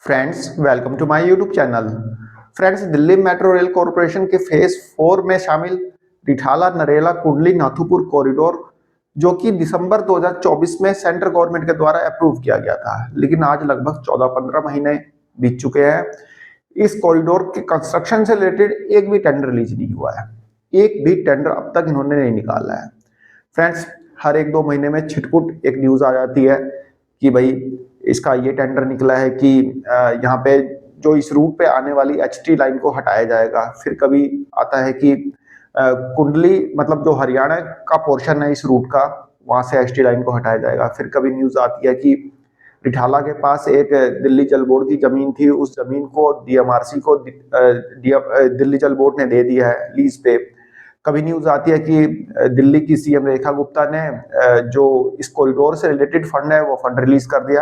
Friends welcome to my YouTube channel. Friends, Delhi Metro Rail Corporation के phase 4 में शामिल रिठाला नरेला कुंडली नाथुपुर कॉरिडोर जो कि दिसंबर 2024 में सेंट्रल गवर्नमेंट के द्वारा अप्रूव किया गया था, लेकिन आज लगभग 14-15 महीने बीत चुके हैं। इस कॉरिडोर के कंस्ट्रक्शन से रिलेटेड एक भी टेंडर रिलीज नहीं हुआ है। एक भी टेंडर अब तक इन्होंने नहीं निकाला है। फ्रेंड्स, हर 1-2 महीने में छिटपुट एक न्यूज आ जाती है कि भाई इसका ये टेंडर निकला है कि यहाँ पे जो इस रूट पे आने वाली एचटी लाइन को हटाया जाएगा। फिर कभी आता है कि कुंडली मतलब जो हरियाणा का पोर्शन है इस रूट का, वहां से एचटी लाइन को हटाया जाएगा। फिर कभी न्यूज आती है कि रिठाला के पास एक दिल्ली जल बोर्ड की जमीन थी, उस जमीन को डीएमआरसी को दिल्ली जल बोर्ड ने दे दिया है लीज पे। कभी न्यूज आती है कि दिल्ली की सीएम रेखा गुप्ता ने जो इस कॉरिडोर से रिलेटेड फंड है वो फंड रिलीज कर दिया।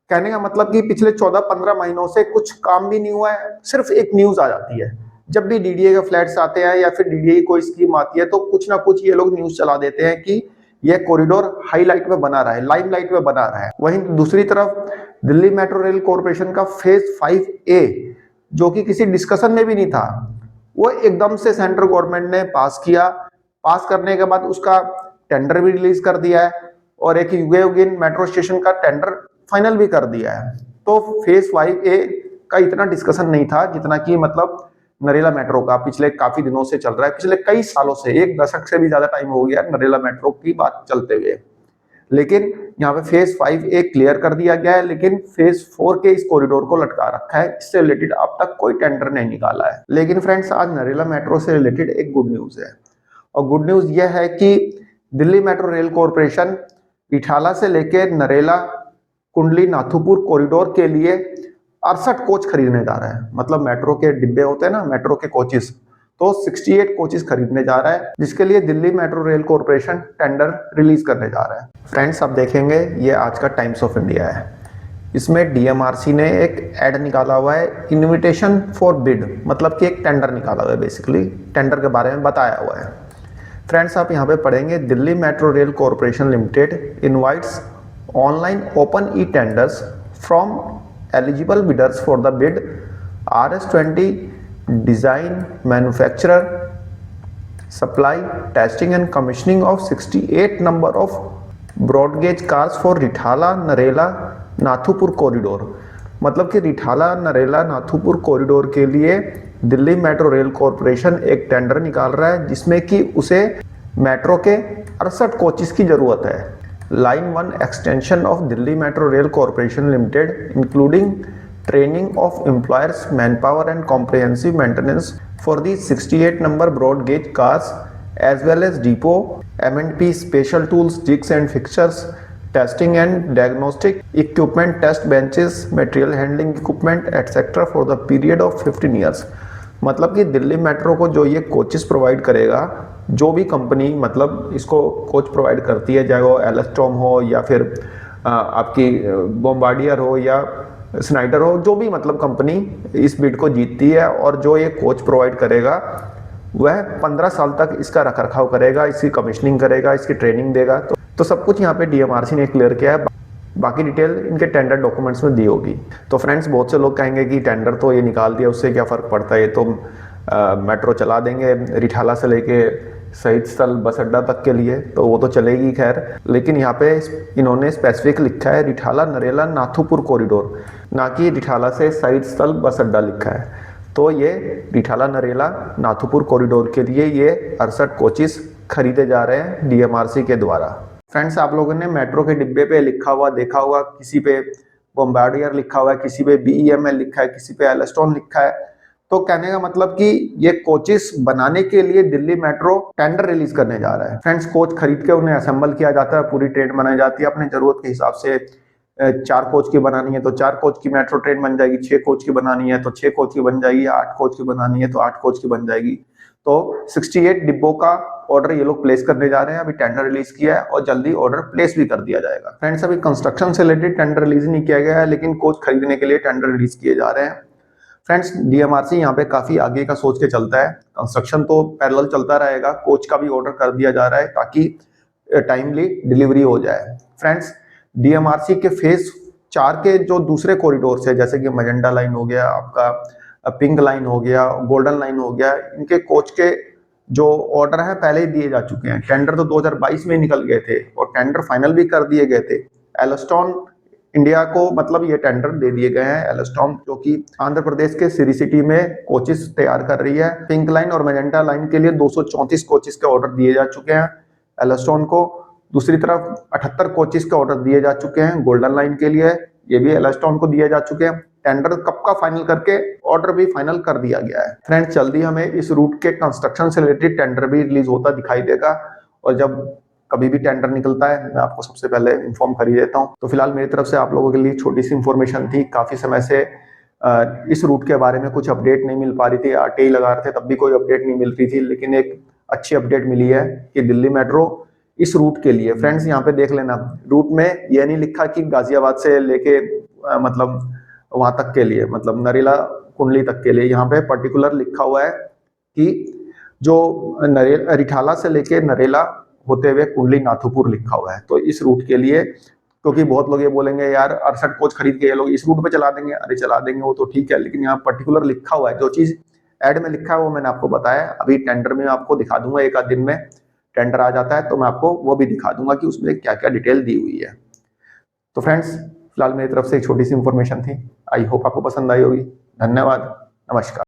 कहने का मतलब कि पिछले 14-15 महीनों से कुछ काम भी नहीं हुआ है, सिर्फ एक न्यूज आ जाती है। जब भी डीडीए के फ्लैट्स आते हैं या फिर डीडीए की कोई स्कीम आती है तो कुछ ना कुछ ये लोग न्यूज चला देते हैं कि यह कॉरिडोर हाईलाइट में बना रहा है, लाइमलाइट में बना रहा है। वहीं दूसरी तरफ दिल्ली मेट्रो रेल कॉरपोरेशन का फेज 5A जो कि किसी डिस्कशन में भी नहीं था, वो एकदम से सेंट्रल गवर्नमेंट ने पास किया। पास करने के बाद उसका टेंडर भी रिलीज कर दिया है और एक युगेन मेट्रो स्टेशन का टेंडर फाइनल भी कर दिया है। तो फेज 5A का इतना डिस्कशन नहीं था जितना कि मतलब नरेला मेट्रो का पिछले काफी दिनों से चल रहा है। पिछले कई सालों से, 1 दशक से भी ज्यादा टाइम हो गया नरेला मेट्रो की बात चलते हुए। लेकिन यहाँ पे फेज 5A क्लियर कर दिया गया है, लेकिन फेज 4 के इस कॉरिडोर को लटका रखा है। इससे रिलेटेड अब तक कोई टेंडर नहीं निकाला है। लेकिन फ्रेंड्स, आज नरेला मेट्रो से रिलेटेड एक गुड न्यूज है, और गुड न्यूज यह है कि Delhi Metro Rail corporation Rithala से लेकर नरेला कुंडली नाथुपुर कॉरिडोर के लिए 68 कोच खरीदने जा रहा है। मतलब मेट्रो के डिब्बे होते हैं ना, मेट्रो के कोचेस, तो 68 कोचेस खरीदने जा रहा है, जिसके लिए Delhi Metro Rail corporation tender release करने जा रहा है। फ्रेंड्स, आप देखेंगे ये आज का टाइम्स ऑफ इंडिया है। इसमें डीएमआरसी ने एक एड निकाला हुआ है, इन्विटेशन फॉर बिड, मतलब कि एक टेंडर निकाला हुआ है। बेसिकली टेंडर के बारे में बताया हुआ है। फ्रेंड्स, आप यहाँ पे पढ़ेंगे Delhi Metro Rail corporation limited invites online open e-tenders from eligible bidders for the bid RS20 design, manufacture, supply, testing and commissioning of 68 number of broad gauge cars for Rithala Narela Nathupur corridor. मतलब कि रिठाला नरेला नाथुपुर कॉरिडोर के लिए Delhi Metro Rail corporation एक tender निकाल रहा है, जिसमें कि उसे मेट्रो के 68 कोचेस की जरूरत है। Line 1 extension of Delhi Metro Rail Corporation Limited, including training of employers, manpower and comprehensive maintenance for the 68 number broad gauge cars, as well as depot, M&P special tools, jigs and fixtures, testing and diagnostic equipment, test benches, material handling equipment, etc. for the period of 15 years। मतलब कि Delhi metro को जो ये coaches provide करेगा, जो भी company मतलब इसको कोच प्रोवाइड करती है, चाहे वो एलस्टॉम हो या फिर आपकी बॉम्बार्डियर हो या स्नाइडर हो, जो भी मतलब कंपनी इस बिड को जीतती है और जो ये कोच प्रोवाइड करेगा वह 15 साल तक इसका रखरखाव करेगा, इसकी कमीशनिंग करेगा, इसकी ट्रेनिंग देगा। तो सब कुछ यहाँ पे डीएमआरसी ने क्लियर किया है। बाकी डिटेल इनके टेंडर डॉक्यूमेंट्स में दी होगी। तो फ्रेंड्स, बहुत से लोग कहेंगे कि टेंडर तो ये निकाल दिया, उससे क्या फ़र्क पड़ता है, ये तो मेट्रो चला देंगे रिठाला से लेके शहीद स्थल बस अड्डा तक के लिए, तो वो तो चलेगी खैर। लेकिन यहाँ पे इन्होंने स्पेसिफिक लिखा है रिठाला नरेला नाथुपुर कॉरिडोर, ना कि रिठाला से शहीद स्थल बस अड्डा लिखा है। तो ये रिठाला नरेला नाथुपुर कॉरिडोर के लिए ये 68 कोचेस खरीदे जा रहे हैं डीएमआरसी के द्वारा। फ्रेंड्स, आप लोगों ने मेट्रो के डिब्बे पे लिखा हुआ देखा होगा, किसी पे बॉम्बार्डियर लिखा हुआ है, किसी पे BEML लिखा है, किसी पे एलस्टॉन लिखा है। तो कहने का मतलब कि ये कोचेस बनाने के लिए दिल्ली मेट्रो टेंडर रिलीज करने जा रहा है। फ्रेंड्स, कोच खरीद के उन्हें असेंबल किया जाता है, पूरी ट्रेन बनाई जाती है अपने जरूरत के हिसाब से। 4 कोच की बनानी है तो 4 कोच की मेट्रो ट्रेन बन जाएगी, 6 कोच की बनानी है तो 6 कोच की बन जाएगी, 8 कोच की बनानी है तो 8 कोच की बन जाएगी। तो 68 डिब्बों का ऑर्डर ये लोग प्लेस करने जा रहे हैं। अभी टेंडर रिलीज किया है और जल्दी ऑर्डर प्लेस भी कर दिया जाएगा। फ्रेंड्स, अभी कंस्ट्रक्शन से रिलेटेड टेंडर रिलीज नहीं किया गया है, लेकिन कोच खरीदने के लिए टेंडर रिलीज किए जा रहे हैं। फ्रेंड्स, डीएमआरसी यहाँ पे काफी आगे का सोच के चलता है। कंस्ट्रक्शन तो पैरेलल चलता रहेगा, कोच का भी ऑर्डर कर दिया जा रहा है ताकि टाइमली डिलीवरी हो जाए। फ्रेंड्स, डीएमआरसी के फेज 4 के जो दूसरे कॉरिडोर है, जैसे कि मजेंटा लाइन हो गया, आपका पिंक लाइन हो गया, गोल्डन लाइन हो गया, इनके कोच के जो ऑर्डर है पहले ही दिए जा चुके हैं। टेंडर तो 2022 में ही निकल गए थे और टेंडर फाइनल भी कर दिए गए थे। एलस्टॉन इंडिया को मतलब ये टेंडर दे दिए गए हैं। एलस्टॉन जो कि आंध्र प्रदेश के सिरी सिटी में कोचेस तैयार कर रही है। पिंक लाइन और मैजेंटा लाइन के लिए 234 कोचेस के ऑर्डर दिए जा चुके हैं एलस्टॉन को। दूसरी तरफ 78 कोचेस के ऑर्डर दिए जा चुके हैं गोल्डन लाइन के लिए, ये भी एलस्टॉन को दिए जा चुके हैं। टेंडर कब का फाइनल करके ऑर्डर भी फाइनल कर दिया गया है। फ्रेंड्स, जल्दी हमें इस रूट के कंस्ट्रक्शन से रिलेटेड टेंडर भी रिलीज होता दिखाई देगा और जब कभी भी टेंडर निकलता है मैं आपको सबसे पहले इन्फॉर्म कर ही देता हूं। तो फिलहाल मेरी तरफ से आप लोगों के लिए छोटी सी इन्फॉर्मेशन थी। काफी समय से इस रूट के बारे में कुछ अपडेट नहीं मिल पा रही थी, आरटीआई लगा रहे थे तब भी कोई अपडेट नहीं मिल रही थी, लेकिन एक अच्छी अपडेट मिली है कि दिल्ली मेट्रो इस रूट के लिए, फ्रेंड्स यहाँ पे देख लेना, रूट में यह नहीं लिखा कि गाजियाबाद से लेके मतलब वहां तक के लिए, मतलब नरेला कुंडली तक के लिए, यहाँ पे पर्टिकुलर लिखा हुआ है कि जो रिठाला से लेके नरेला होते हुए कुंडली नाथुपुर लिखा हुआ है। तो इस रूट के लिए, क्योंकि बहुत लोग ये बोलेंगे यार 68 कोच खरीद के ये लोग इस रूट पे चला देंगे, अरे चला देंगे वो तो ठीक है, लेकिन यहाँ पर्टिकुलर लिखा हुआ है, जो चीज एड में लिखा है वो मैंने आपको बताया। अभी टेंडर में आपको दिखा दूंगा, एक आध दिन में टेंडर आ जाता है तो मैं आपको वो भी दिखा दूंगा कि उसमें क्या क्या डिटेल दी हुई है। तो फ्रेंड्स, फिलहाल मेरी तरफ से एक छोटी सी इंफॉर्मेशन थी, आई होप आपको पसंद आई होगी। धन्यवाद, नमस्कार।